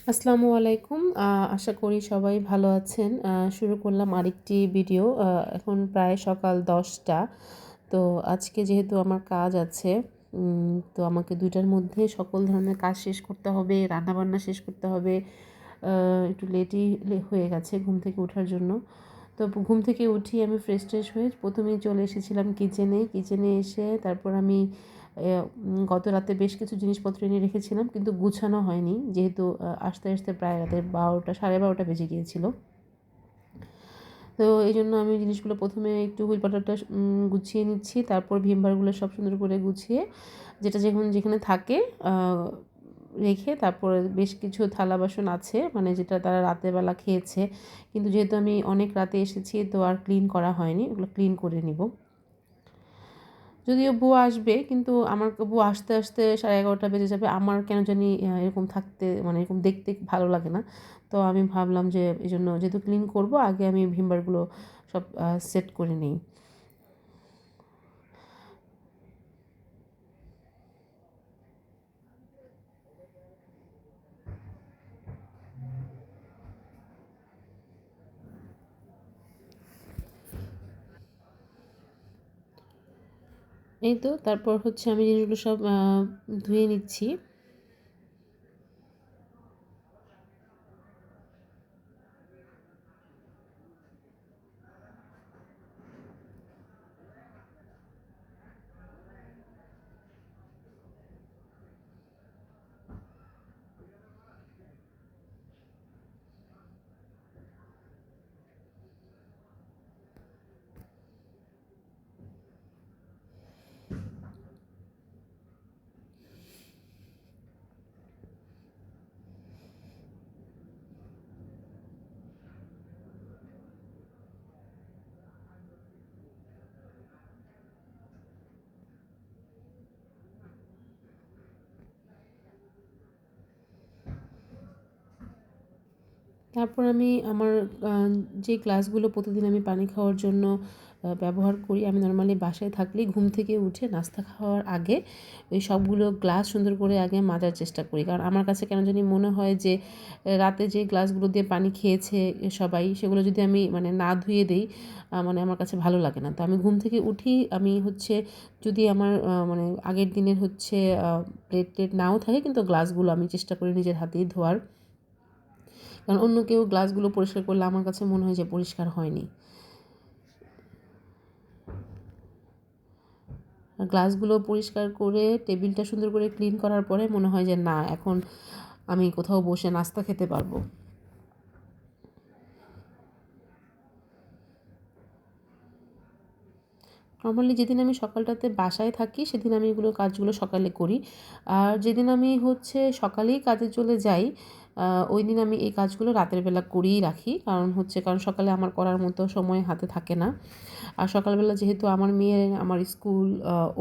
আসসালামু আলাইকুম। আশা করি সবাই ভালো আছেন। শুরু করলাম আরেকটি ভিডিও। এখন প্রায় সকাল ১০টা। তো আজকে যেহেতু আমার কাজ আছে, তো আমাকে ২টার মধ্যে সকল ধরনের কাজ শেষ করতে হবে, রান্নাবান্না শেষ করতে হবে। একটু লেটই হয়ে গেছে ঘুম থেকে ওঠার জন্য। তো ঘুম থেকে উঠি আমি ফ্রেশ-ট্রেশ হয়ে ১ম এই চলে এসেছিলাম কিচেনে। কিচেনে এসে তারপর আমি গত রাতে বেশ কিছু জিনিসপত্র এনে রেখেছিলাম, কিন্তু গুছানো হয়নি। যেহেতু আসতে প্রায় রাতের ১২টা ১২:৩০ বেজে গিয়েছিল। তো এইজন্য আমি জিনিসগুলো ১ম এ একটু হুইলপাটাটা গুছিয়ে নিচ্ছি। তারপর ভিমবারগুলো সব সুন্দর করে গুছিয়ে যেটা যেখানে থাকে আ রেখে তারপরে বেশ কিছু থালা বাসন আছে, মানে যেটা তারা রাতের বেলা খেয়েছে। কিন্তু যেহেতু আমি অনেক রাতে এসেছি তো আর ক্লিন করা হয়নি। ওগুলো ক্লিন করে নিব। যদিও বুয়া আসবে, কিন্তু আমার বুয়া আসতে 11:30 বেজে যাবে। আমার কেন জানি এরকম থাকতে, মানে এরকম দেখতে ভালো লাগে না। তো আমি ভাবলাম যে এজন্য যেহেতু ক্লিন করব, আগে আমি ভিমবারগুলো সব সেট করে নেই। এই তো তারপর হচ্ছে আমি জিনিসগুলো সব ধুয়ে নিচ্ছি। তারপর আমি আমার আ যে গ্লাসগুলো প্রতিদিন আমি পানি খাওয়ার জন্য ব্যবহার করি, আমি নরমালি বাসায় থাকলেই ঘুম থেকে উঠে নাস্তা খাওয়ার আগে ওই সবগুলো গ্লাস সুন্দর করে আগে মাজার চেষ্টা করি। কারণ আমার কাছে কেন জানি মনে হয় যে রাতে যে গ্লাসগুলো দিয়ে পানি খেয়েছে সবাই, সেগুলো যদি আমি মানে না ধুয়ে দেই, মানে আমার কাছে ভালো লাগে না। তো আমি ঘুম থেকে উঠি, আমি হচ্ছে যদি আমার মানে আগের দিনের হচ্ছে প্লেট-টেট নাও থাকে, কিন্তু গ্লাসগুলো আমি চেষ্টা করি নিজের হাতেই ধোয়ার। কারণ অন্য কেউ গ্লাসগুলো পরিষ্কার করলে আমার কাছে মনে হয় যে পরিষ্কার হয়নি। আর গ্লাসগুলো পরিষ্কার করে টেবিলটা সুন্দর করে ক্লিন করার পরে মনে হয় যে না, এখন আমি কোথাও বসে নাস্তা খেতে পারবো। নরমালি যেদিন আমি সকালটাতে বাসায় থাকি সেদিন আমি এগুলো কাজগুলো সকালে করি। আর যেদিন আমি হচ্ছে সকালেই কাজে চলে যাই, ওইদিন আমি এই কাজগুলো রাতের বেলা করেই রাখি। কারণ সকালে আমার করার মতো সময় হাতে থাকে না। আর সকালবেলা যেহেতু আমার মেয়ের আমার স্কুল,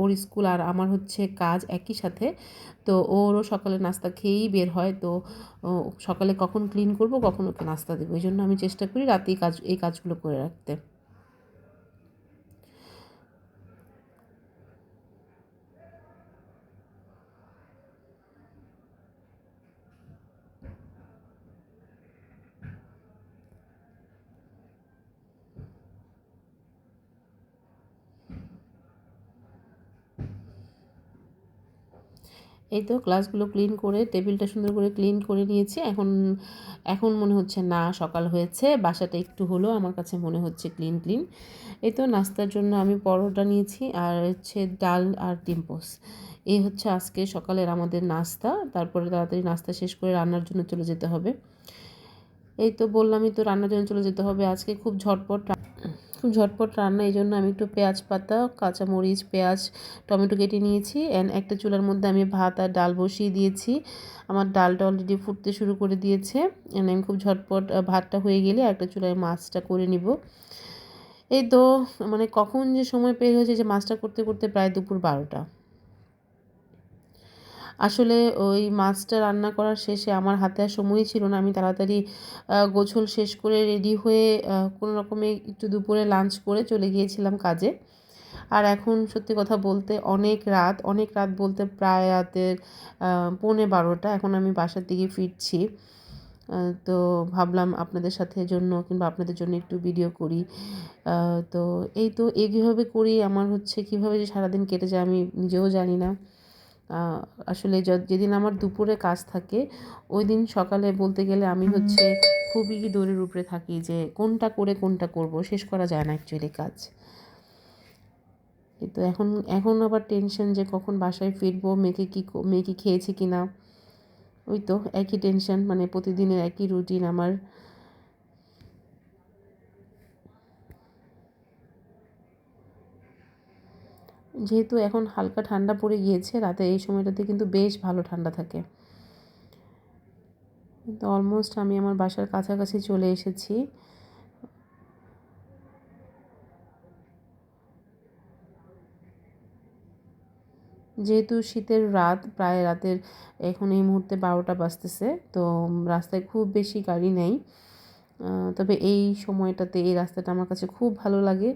ওর স্কুল আর আমার হচ্ছে কাজ একই সাথে। তো ওরও সকালে নাস্তা খেয়েই বের হয়। তো ও সকালে কখন ক্লিন করব, কখন ওকে নাস্তা দেবো। এজন্য আমি চেষ্টা করি রাতেই এই কাজগুলো করে রাখতে। এই তো ক্লাসগুলো ক্লিন করে টেবিলটা সুন্দর করে ক্লিন করে নিয়েছি। এখন এখন মনে হচ্ছে না সকাল হয়েছে, বাসাটা একটু হলেও আমার কাছে মনে হচ্ছে ক্লিন। এই তো নাস্তার জন্য আমি পরোটা নিয়েছি আর হচ্ছে ডাল আর ডিম পোচ। এই হচ্ছে আজকে সকালের আমাদের নাস্তা। তারপরে তাড়াতাড়ি নাস্তা শেষ করে রান্নার জন্য চলে যেতে হবে। এই তো বললামই তো রান্নার জন্য চলে যেতে হবে। আজকে খুব ঝটপট রান্না, এইজন্য আমি একটু পেঁয়াজ পাতা, কাঁচামরিচ, পেঁয়াজ, টমেটো কেটে নিয়েছি। একটা চুলার মধ্যে আমি ভাত আর ডাল বসিয়ে দিয়েছি। আমার ডালটা অলরেডি ফুটতে শুরু করে দিয়েছে। আমি খুব ঝটপট ভাতটা হয়ে গেলে একটা চুলায় মাছটা করে নিব। এই তো মানে কখন যে সময় বের হয়েছে যে মাছটা করতে প্রায় দুপুর ১২টা। আসলে ওই মাছটা রান্না করার শেষে আমার হাতে আর সময়ই ছিল না। আমি তাড়াতাড়ি গোছল শেষ করে রেডি হয়ে কোনো রকমে একটু দুপুরে লাঞ্চ করে চলে গিয়েছিলাম কাজে। আর এখন সত্যি কথা বলতে অনেক রাত বলতে প্রায় রাতের ১:৩০ এখন আমি বাসার দিকে ফিরছি। তো ভাবলাম আপনাদের সাথে জন্য কিংবা আপনাদের জন্য একটু ভিডিও করি। তো এই তো কীভাবে করি, আমার হচ্ছে কীভাবে যে সারাদিন কেটে যায় আমি নিজেও জানি না। আসলে যেদিন আমার দুপুরে কাজ থাকে ওই দিন সকালে বলতে গেলে আমি হচ্ছে খুবই দৌড়ের উপরে থাকি, যে কোনটা করে কোনটা করব, শেষ করা যায় না অ্যাকচুয়ালি কাজ। কিন্তু এখন আবার টেনশন যে কখন বাসায় ফিরবো, মেয়ে কি খেয়েছে কি না, ওই তো একই টেনশন, মানে প্রতিদিনের একই রুটিন আমার। যেহেতু এখন হালকা ঠান্ডা পড়ে গিয়েছে, রাতে এই সময়টাতে কিন্তু বেশ ভালো ঠান্ডা থাকে। কিন্তু অলমোস্ট আমি আমার বাসার কাছাকাছি চলে এসেছি। যেহেতু শীতের রাত, প্রায় রাতের এখন এই মুহূর্তে 12টা বাজতেছে, তো রাস্তায় খুব বেশি গাড়ি নেই। তবে এই সময়টাতে এই রাস্তাটা আমার কাছে খুব ভালো লাগে।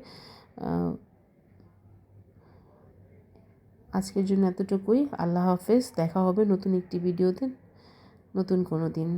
আজকের জন্য এতটুকুই। আল্লাহ হাফেজ। দেখা হবে নতুন একটি ভিডিওতে নতুন কোনো দিন।